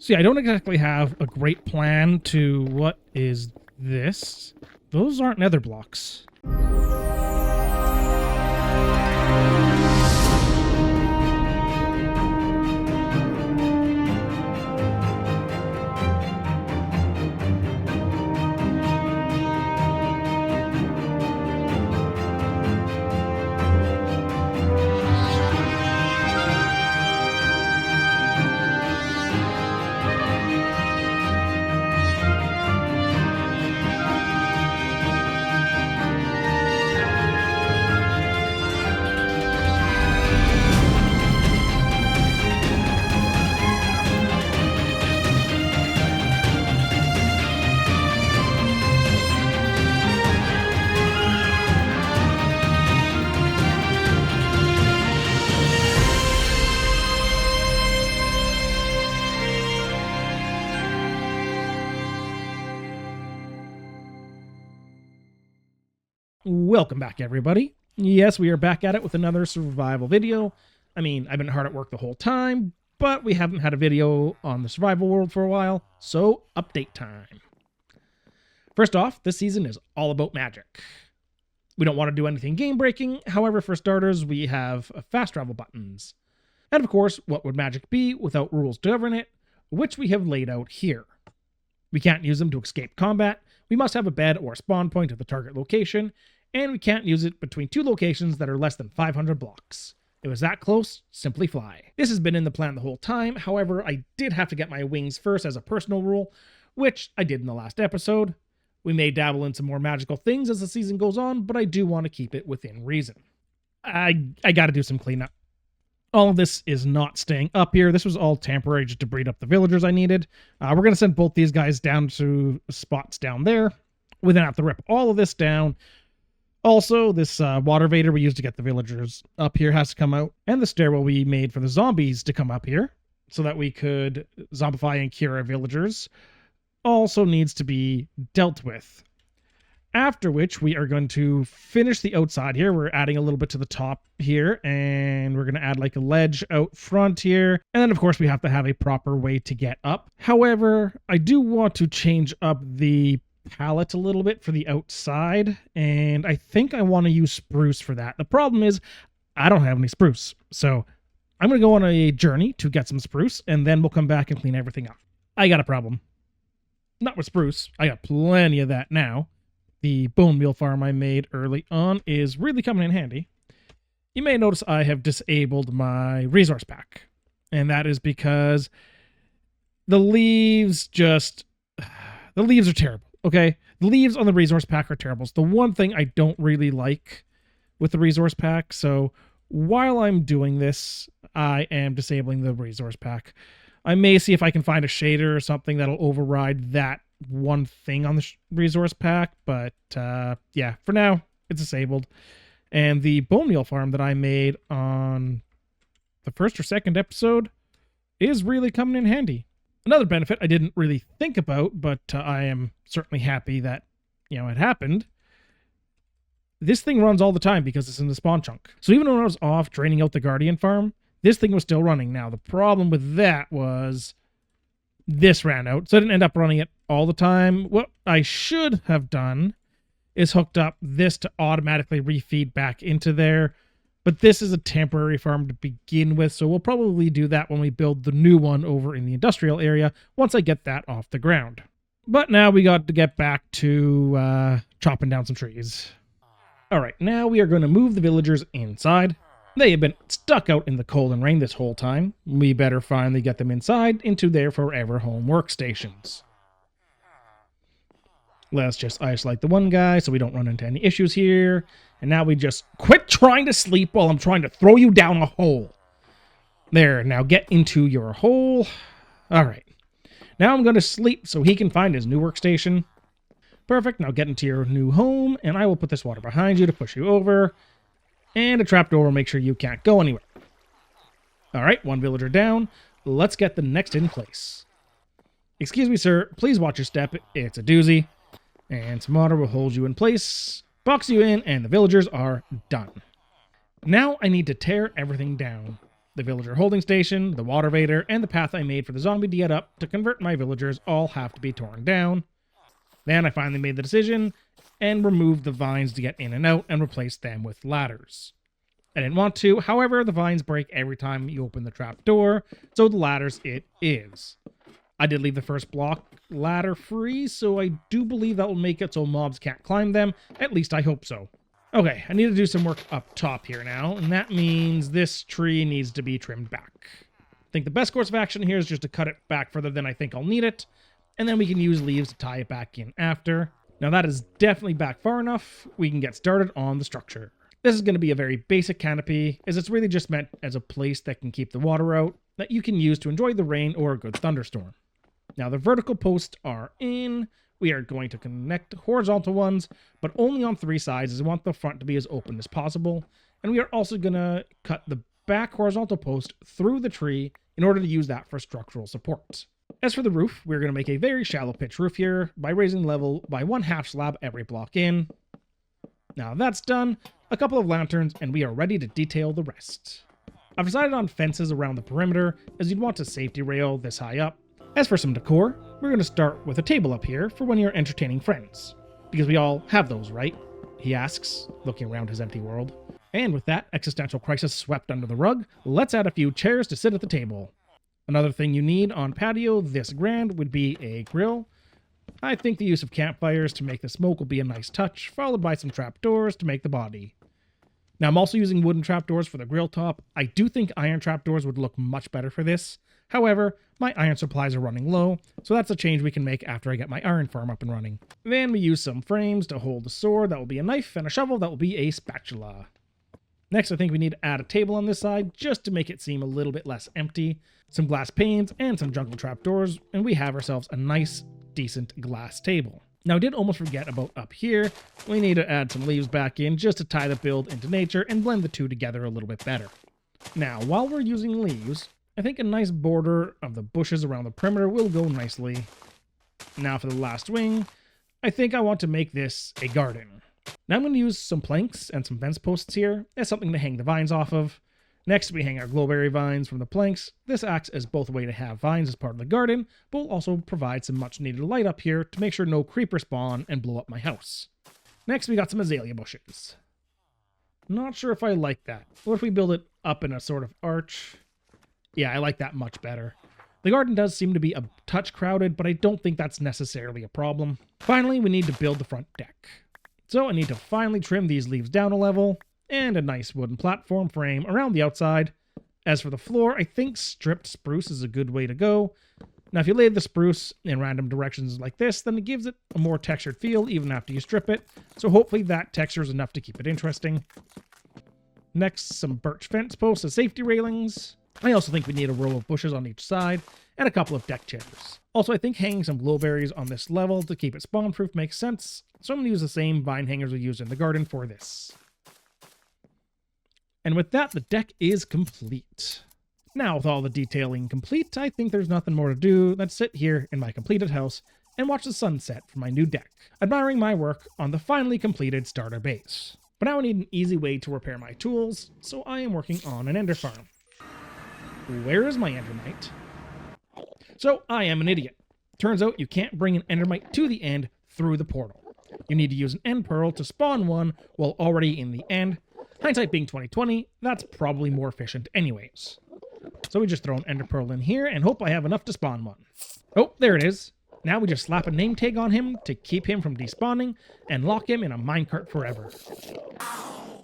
See, I don't exactly have a great plan to what is this. Those aren't nether blocks. Welcome back, everybody. Yes, we are back at it with another survival video. I mean, I've been hard at work the whole time, but we haven't had a video on the survival world for a while, so update time. First off, this season is all about magic. We don't want to do anything game-breaking, however, for starters, we have fast travel buttons. And of course, what would magic be without rules to govern it, which we have laid out here. We can't use them to escape combat, we must have a bed or a spawn point at the target location, and we can't use it between two locations that are less than 500 blocks. If it was that close, simply fly. This has been in the plan the whole time, however, I did have to get my wings first as a personal rule, which I did in the last episode. We may dabble in some more magical things as the season goes on, but I do want to keep it within reason. I gotta do some cleanup. All of this is not staying up here. This was all temporary just to breed up the villagers I needed. We're going to send both these guys down to spots down there. We then have to rip all of this down. Also, this water vader we used to get the villagers up here has to come out. And the stairwell we made for the zombies to come up here so that we could zombify and cure our villagers also needs to be dealt with. After which, we are going to finish the outside here. We're adding a little bit to the top here, and we're going to add like a ledge out front here. And then, of course, we have to have a proper way to get up. However, I do want to change up the palette a little bit for the outside, and I think I want to use spruce for that. The problem is, I don't have any spruce. So I'm going to go on a journey to get some spruce, and then we'll come back and clean everything up. I got a problem. Not with spruce. I got plenty of that now. The bone meal farm I made early on is really coming in handy. You may notice I have disabled my resource pack. And that is because the leaves are terrible, okay? The leaves on the resource pack are terrible. It's the one thing I don't really like with the resource pack. So while I'm doing this, I am disabling the resource pack. I may see if I can find a shader or something that'll override that one thing on the resource pack, but yeah, for now it's disabled. And the bone meal farm that I made on the first or second episode is really coming in handy. Another benefit I didn't really think about, but I am certainly happy that it happened. This thing runs all the time because it's in the spawn chunk. So even when I was off draining out the guardian farm, this thing was still running. Now the problem with that was this ran out, so I didn't end up running it all the time. What I should have done is hooked up this to automatically refeed back into there, but this is a temporary farm to begin with, so we'll probably do that when we build the new one over in the industrial area once I get that off the ground. But now we got to get back to chopping down some trees. Alright, now we are going to move the villagers inside. They have been stuck out in the cold and rain this whole time. We better finally get them inside into their forever home workstations. Let's just isolate the one guy so we don't run into any issues here. And now we just quit trying to sleep while I'm trying to throw you down a hole. There, now get into your hole. All right. Now I'm going to sleep so he can find his new workstation. Perfect. Now get into your new home, and I will put this water behind you to push you over. And a trapdoor will make sure you can't go anywhere. All right, one villager down. Let's get the next in place. Excuse me, sir. Please watch your step. It's a doozy. And some water will hold you in place, box you in, and the villagers are done. Now I need to tear everything down. The villager holding station, the water vader, and the path I made for the zombie to get up to convert my villagers all have to be torn down. Then I finally made the decision and removed the vines to get in and out and replaced them with ladders. I didn't want to, however, the vines break every time you open the trap door, so the ladders it is. I did leave the first block ladder free, so I do believe that will make it so mobs can't climb them. At least I hope so. Okay, I need to do some work up top here now, and that means this tree needs to be trimmed back. I think the best course of action here is just to cut it back further than I think I'll need it, and then we can use leaves to tie it back in after. Now that is definitely back far enough, we can get started on the structure. This is going to be a very basic canopy, as it's really just meant as a place that can keep the water out, that you can use to enjoy the rain or a good thunderstorm. Now the vertical posts are in. We are going to connect horizontal ones, but only on 3 sides, as I want the front to be as open as possible. And we are also going to cut the back horizontal post through the tree in order to use that for structural support. As for the roof, we're going to make a very shallow pitch roof here by raising level by 1/2 slab every block in. Now that's done, a couple of lanterns, and we are ready to detail the rest. I've decided on fences around the perimeter, as you'd want a safety rail this high up. As for some decor, we're going to start with a table up here for when you're entertaining friends. Because we all have those, right? He asks, looking around his empty world. And with that existential crisis swept under the rug, let's add a few chairs to sit at the table. Another thing you need on patio this grand would be a grill. I think the use of campfires to make the smoke will be a nice touch, followed by some trapdoors to make the body. Now I'm also using wooden trapdoors for the grill top. I do think iron trapdoors would look much better for this. However, my iron supplies are running low, so that's a change we can make after I get my iron farm up and running. Then we use some frames to hold the sword, that will be a knife, and a shovel, that will be a spatula. Next, I think we need to add a table on this side, just to make it seem a little bit less empty. Some glass panes and some jungle trapdoors, and we have ourselves a nice, decent glass table. Now I did almost forget about up here. We need to add some leaves back in just to tie the build into nature and blend the two together a little bit better. Now, while we're using leaves, I think a nice border of the bushes around the perimeter will go nicely. Now for the last wing, I think I want to make this a garden. Now I'm going to use some planks and some fence posts here as something to hang the vines off of. Next we hang our glowberry vines from the planks. This acts as both a way to have vines as part of the garden, but will also provide some much needed light up here to make sure no creepers spawn and blow up my house. Next we got some azalea bushes. Not sure if I like that. What if we build it up in a sort of arch? Yeah, I like that much better. The garden does seem to be a touch crowded, but I don't think that's necessarily a problem. Finally, we need to build the front deck. So I need to finally trim these leaves down a level, and a nice wooden platform frame around the outside. As for the floor, I think stripped spruce is a good way to go. Now if you lay the spruce in random directions like this, then it gives it a more textured feel even after you strip it, so hopefully that texture is enough to keep it interesting. Next, some birch fence posts as safety railings. I also think we need a row of bushes on each side, and a couple of deck chairs. Also, I think hanging some glowberries on this level to keep it spawn-proof makes sense, so I'm going to use the same vine hangers we used in the garden for this. And with that, the deck is complete. Now, with all the detailing complete, I think there's nothing more to do than sit here in my completed house and watch the sunset from my new deck, admiring my work on the finally completed starter base. But now I need an easy way to repair my tools, so I am working on an ender farm. Where is my endermite? So, I am an idiot. Turns out you can't bring an endermite to the end through the portal. You need to use an end pearl to spawn one while already in the end. Hindsight being 20/20, that's probably more efficient anyways. So we just throw an ender pearl in here and hope I have enough to spawn one. Oh, there it is. Now we just slap a name tag on him to keep him from despawning and lock him in a minecart forever.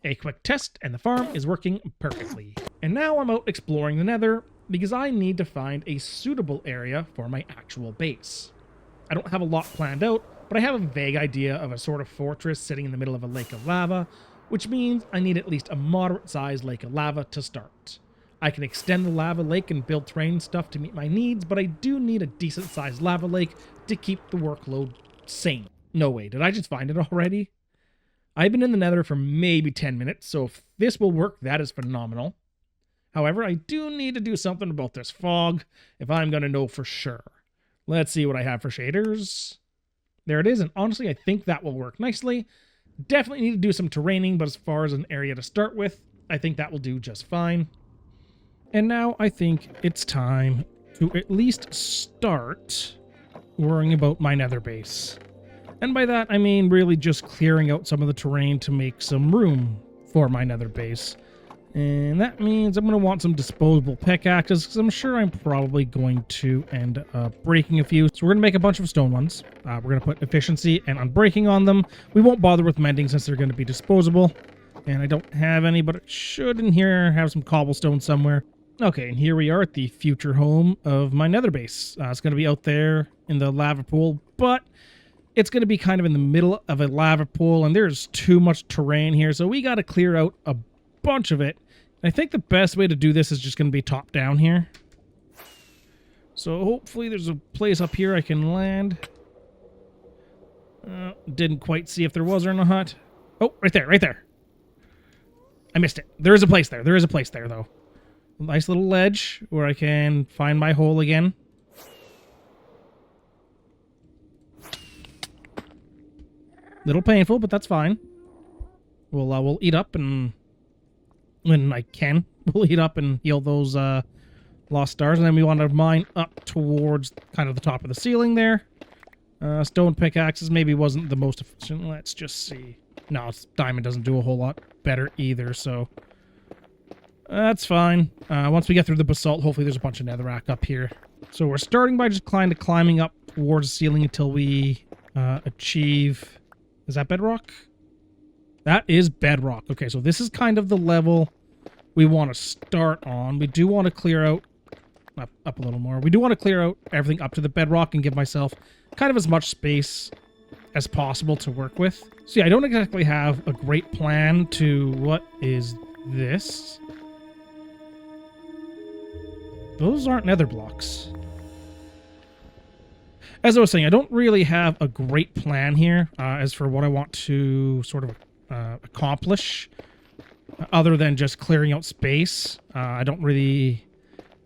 A quick test and the farm is working perfectly. And now I'm out exploring the nether because I need to find a suitable area for my actual base. I don't have a lot planned out, but I have a vague idea of a sort of fortress sitting in the middle of a lake of lava, which means I need at least a moderate-sized lake of lava to start. I can extend the lava lake and build terrain stuff to meet my needs, but I do need a decent-sized lava lake to keep the workload sane. No way, did I just find it already? I've been in the nether for maybe 10 minutes, so if this will work, that is phenomenal. However, I do need to do something about this fog if I'm going to know for sure. Let's see what I have for shaders. There it is, and honestly, I think that will work nicely. Definitely need to do some terraining, but as far as an area to start with, I think that will do just fine. And now I think it's time to at least start worrying about my nether base. And by that, I mean really just clearing out some of the terrain to make some room for my nether base. And that means I'm going to want some disposable pickaxes, because I'm sure I'm probably going to end up breaking a few. So we're going to make a bunch of stone ones. We're going to put efficiency and unbreaking on them. We won't bother with mending since they're going to be disposable. And I don't have any, but it should in here have some cobblestone somewhere. Okay, and here we are at the future home of my nether base. It's going to be out there in the lava pool, but it's going to be kind of in the middle of a lava pool, and there's too much terrain here, so we got to clear out a bunch of it. And I think the best way to do this is just going to be top down here. So hopefully there's a place up here I can land. Didn't quite see if there was or not. Oh, right there, right there. I missed it. There is a place there. There is a place there, though. A nice little ledge where I can find my hole again. Little painful, but that's fine. We'll eat up, and when I can, we'll eat up and heal those lost stars. And then we want to mine up towards kind of the top of the ceiling there. Stone pickaxes maybe wasn't the most efficient. Let's just see. No, diamond doesn't do a whole lot better either, so that's fine. Once we get through the basalt, hopefully there's a bunch of netherrack up here. So we're starting by just climbing up towards the ceiling until we achieve... Is that bedrock? That is bedrock. Okay, so this is kind of the level we want to start on. We do want to clear out... Up a little more. We do want to clear out everything up to the bedrock and give myself kind of as much space as possible to work with. So yeah, I don't exactly have a great plan to... What is this? Those aren't nether blocks. As I was saying, I don't really have a great plan here as for what I want to sort of accomplish, other than just clearing out space. I don't really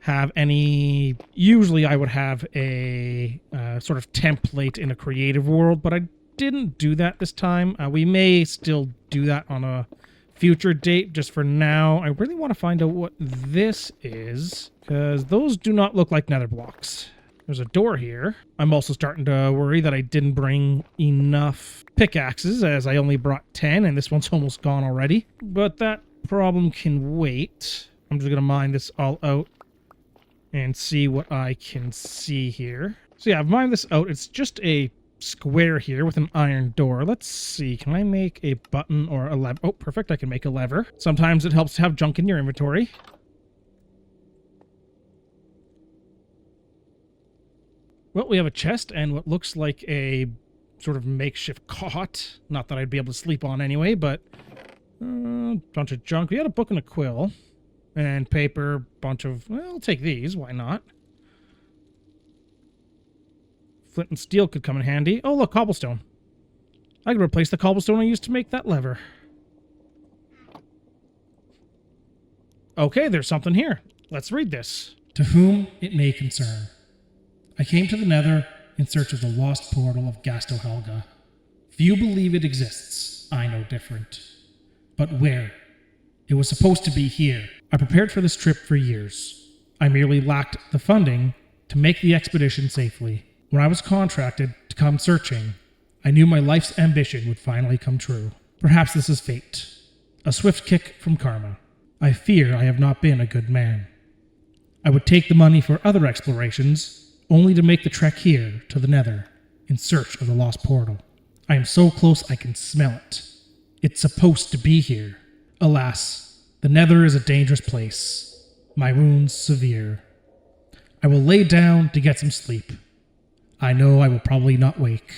have any... Usually I would have a sort of template in a creative world, but I didn't do that this time. We may still do that on a future date. Just for now, I really want to find out what this is, because those do not look like nether blocks. There's a door here. I'm also starting to worry that I didn't bring enough pickaxes, as I only brought 10, and this one's almost gone already. But that problem can wait. I'm just going to mine this all out and see what I can see here. So yeah, I've mined this out. It's just a square here with an iron door. Let's see. Can I make a button or a lever? Oh, perfect. I can make a lever. Sometimes it helps to have junk in your inventory. Well, we have a chest and what looks like a sort of makeshift cot. Not that I'd be able to sleep on anyway, but bunch of junk. We had a book and a quill and paper, bunch of... Well, I'll take these. Why not? Flint and steel could come in handy. Oh, look, cobblestone. I could replace the cobblestone I used to make that lever. Okay, there's something here. Let's read this. To whom it may concern. I came to the Nether in search of the lost portal of Gasto Helga. Few believe it exists. I know different. But where? It was supposed to be here. I prepared for this trip for years. I merely lacked the funding to make the expedition safely. When I was contracted to come searching, I knew my life's ambition would finally come true. Perhaps this is fate. A swift kick from karma. I fear I have not been a good man. I would take the money for other explorations, only to make the trek here to the Nether in search of the lost portal. I am so close I can smell it. It's supposed to be here. Alas, the Nether is a dangerous place. My wounds severe. I will lay down to get some sleep. I know I will probably not wake.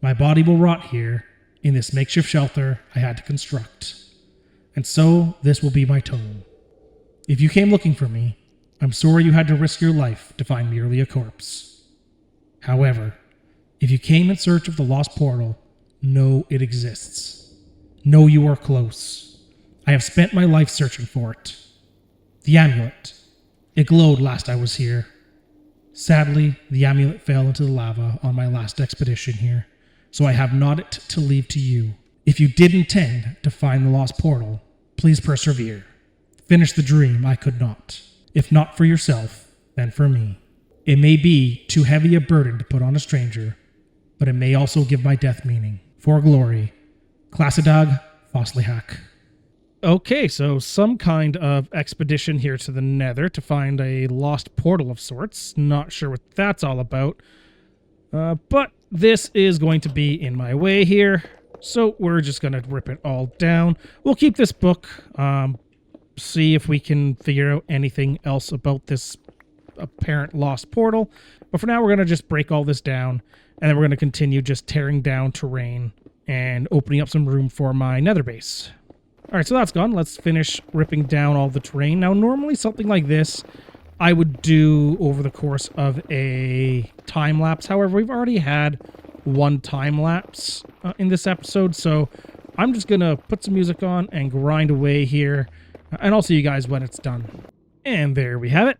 My body will rot here in this makeshift shelter I had to construct. And so this will be my tomb. If you came looking for me, I'm sorry you had to risk your life to find merely a corpse. However, if you came in search of the lost portal, know it exists. Know you are close. I have spent my life searching for it. The amulet. It glowed last I was here. Sadly, the amulet fell into the lava on my last expedition here, so I have not it to leave to you. If you did intend to find the lost portal, please persevere. Finish the dream I could not. If not for yourself, then for me. It may be too heavy a burden to put on a stranger, but it may also give my death meaning. For glory. Classedag Foslihak. Okay, so some kind of expedition here to the Nether to find a lost portal of sorts. Not sure what that's all about. But this is going to be in my way here. So we're just going to rip it all down. We'll keep this book. See if we can figure out anything else about this apparent lost portal. But for now, we're going to just break all this down. And then we're going to continue just tearing down terrain and opening up some room for my Nether base. Alright, so that's gone. Let's finish ripping down all the terrain. Now, normally something like this I would do over the course of a time-lapse. However, we've already had one time-lapse in this episode, so I'm just going to put some music on and grind away here, and I'll see you guys when it's done. And there we have it.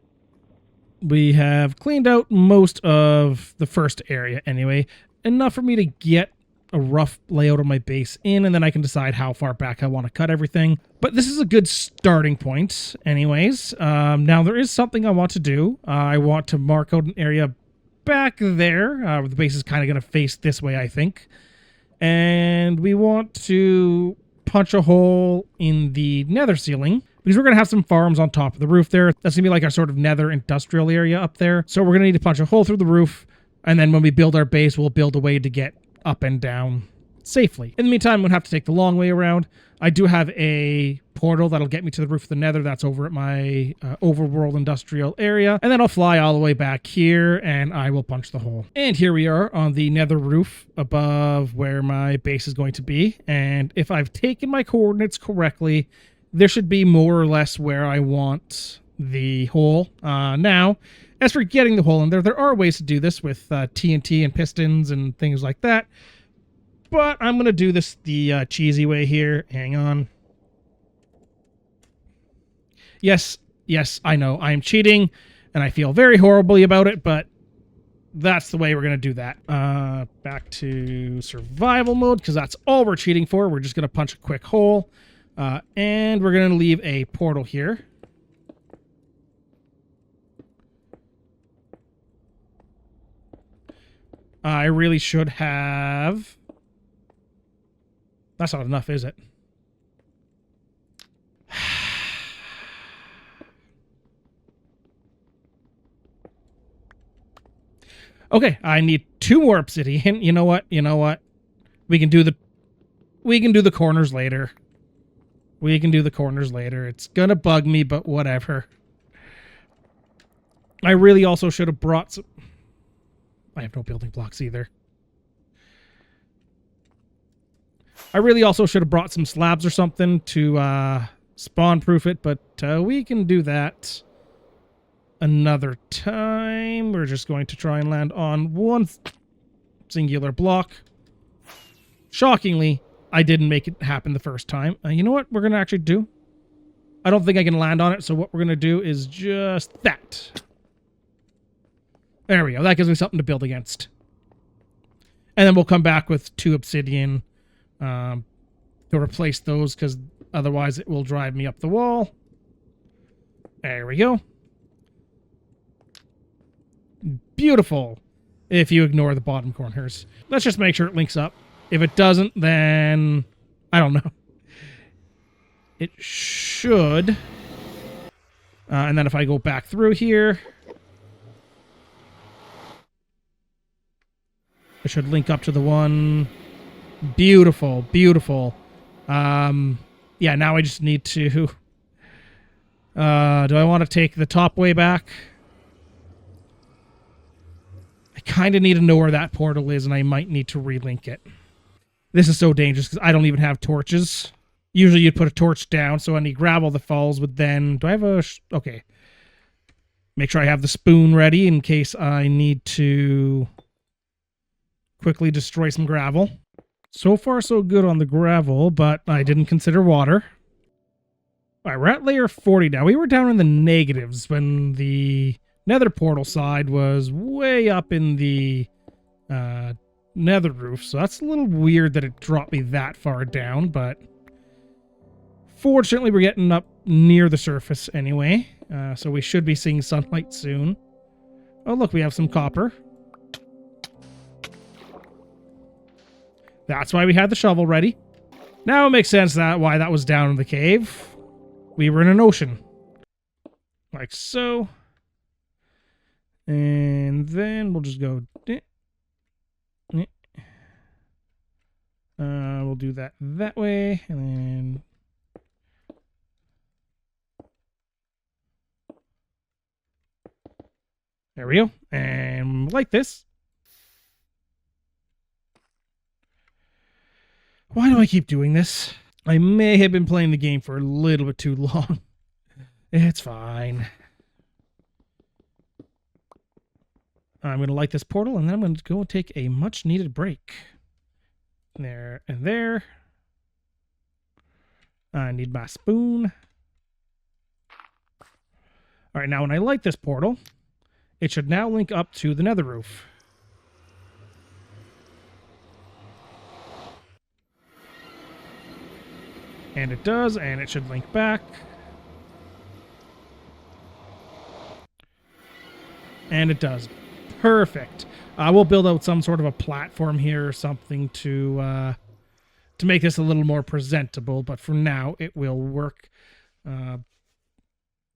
We have cleaned out most of the first area anyway, enough for me to get a rough layout of my base in, and then I can decide how far back I want to cut everything. But this is a good starting point anyways. Now there is something I want to do. I want to mark out an area back there. The base is kind of going to face this way, I think. And we want to punch a hole in the nether ceiling, because we're going to have some farms on top of the roof there. That's going to be like our sort of nether industrial area up there. So we're going to need to punch a hole through the roof, and then when we build our base, we'll build a way to get up and down safely. In the meantime, I'm going to have to take the long way around. I do have a portal that'll get me to the roof of the nether. That's over at my overworld industrial area. And then I'll fly all the way back here and I will punch the hole. And here we are on the nether roof above where my base is going to be. And if I've taken my coordinates correctly, there should be more or less where I want the hole. Now, as for getting the hole in there, there are ways to do this with TNT and pistons and things like that. But I'm going to do this the cheesy way here. Hang on. Yes, I know. I'm cheating, and I feel very horribly about it, but that's the way we're going to do that. Back to survival mode, because that's all we're cheating for. We're just going to punch a quick hole, and we're going to leave a portal here. I really should have... That's not enough, is it? Okay, I need 2 more obsidian. You know what? We can do the corners later. It's gonna bug me, but whatever. I really also should have brought some... I have no building blocks either. I really also should have brought some slabs or something to spawn-proof it, but we can do that another time. We're just going to try and land on one singular block. Shockingly, I didn't make it happen the first time. You know what we're going to actually do? I don't think I can land on it, so what we're going to do is just that. There we go. That gives me something to build against. And then we'll come back with 2 obsidian to replace those, because otherwise it will drive me up the wall. There we go. Beautiful. If you ignore the bottom corners. Let's just make sure it links up. If it doesn't, then I don't know. It should. And then if I go back through here, it should link up to the one. Beautiful, beautiful. Yeah, now I just need to... do I want to take the top way back? I kind of need to know where that portal is, and I might need to relink it. This is so dangerous, because I don't even have torches. Usually you'd put a torch down, so any gravel that falls would then... Do I have a... Okay. Make sure I have the spoon ready in case I need to quickly destroy some gravel. So far, so good on the gravel, but I didn't consider water. All right, we're at layer 40 now. We were down in the negatives when the nether portal side was way up in the nether roof, so that's a little weird that it dropped me that far down, but fortunately we're getting up near the surface anyway. So we should be seeing sunlight soon. Oh, look, we have some copper. That's why we had the shovel ready. Now it makes sense why that was down in the cave. We were in an ocean. Like so. And then we'll just go... we'll do that way, and then... There we go. And like this. Why do I keep doing this? I may have been playing the game for a little bit too long. It's fine. I'm going to light this portal, and then I'm going to go and take a much-needed break. There and there. I need my spoon. All right, now when I light this portal, it should now link up to the nether roof. And it does, and it should link back. And it does. Perfect. We'll build out some sort of a platform here or something to make this a little more presentable, but for now it will work.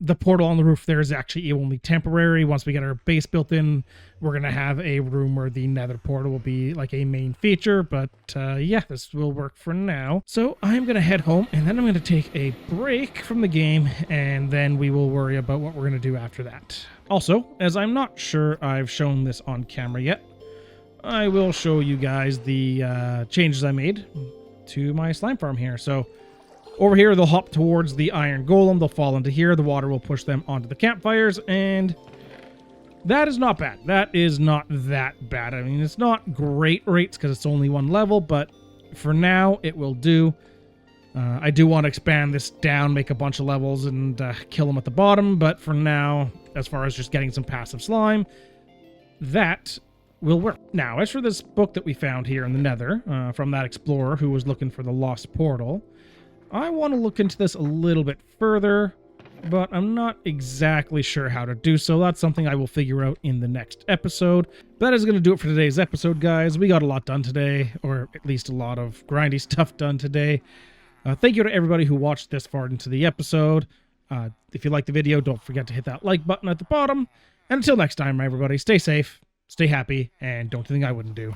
The portal on the roof there is actually only temporary. Once we get our base built in, we're going to have a room where the nether portal will be like a main feature, but yeah, this will work for now. So I'm going to head home, and then I'm going to take a break from the game, and then we will worry about what we're going to do after that. Also, as I'm not sure I've shown this on camera yet, I will show you guys the changes I made to my slime farm here. So over here, they'll hop towards the iron golem. They'll fall into here. The water will push them onto the campfires, and that is not bad. That is not that bad. I mean, it's not great rates because it's only one level, but for now, it will do. I do want to expand this down, make a bunch of levels, and kill them at the bottom, but for now, as far as just getting some passive slime, that will work. Now, as for this book that we found here in the nether, from that explorer who was looking for the lost portal, I want to look into this a little bit further, but I'm not exactly sure how to do so. That's something I will figure out in the next episode. But that is going to do it for today's episode, guys. We got a lot done today, or at least a lot of grindy stuff done today. Thank you to everybody who watched this far into the episode. If you liked the video, don't forget to hit that like button at the bottom. And until next time, everybody, stay safe, stay happy, and don't do anything I wouldn't do.